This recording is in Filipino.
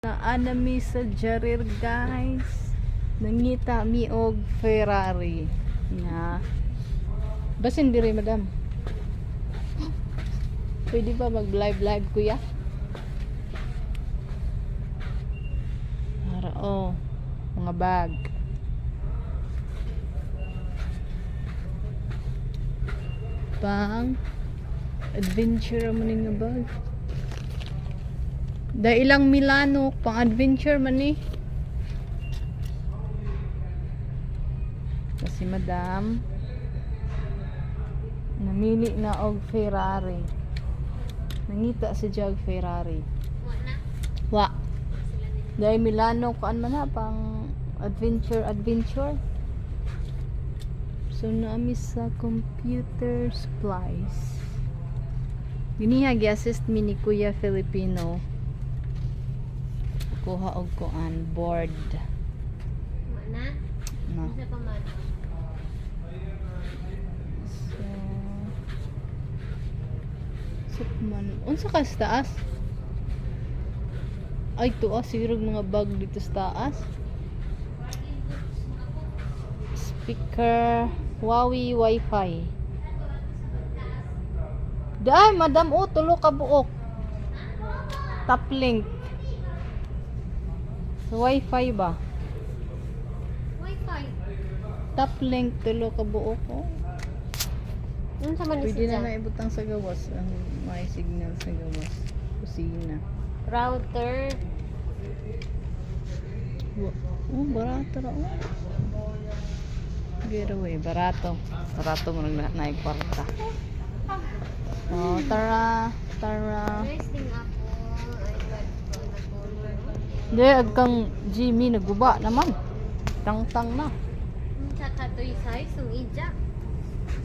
Naanami sa Jarir guys. Nangita mi og Ferrari nga. Basin diri madam. Pwede ba mag live kuya? Para mga bag. Pang adventure mo nga bag. Da ilang Milano pang adventure man ni. Kasi madam namili na og Ferrari. Nangita sa jag Ferrari. Wa. Dahil Milano kuan man na pang adventure. So naami sa computer supplies. Giniha gi-assist mi ni Kuya Filipino. Kuha og kuan board. Na? No. Isa pa man. So man, unsa ka sa taas? Ay tuwa siguro mga bag dito sa taas. Speaker, Huawei Wi-Fi. Dai madam tulo ka buok. Top link. So, Wi-Fi ba? Wi-Fi. Top link tulo ka buok. Ano sa man Pwede isa na naibutang sa gawas ang may signal sa gawas. Kusina. Router. Barato ra. Getaway, barato. Barato mo na kwarta. Tara. Resting ako. Ay, Di, agkang Jimmy naguba naman. Tang-tang na. sa katoy size, yung ija.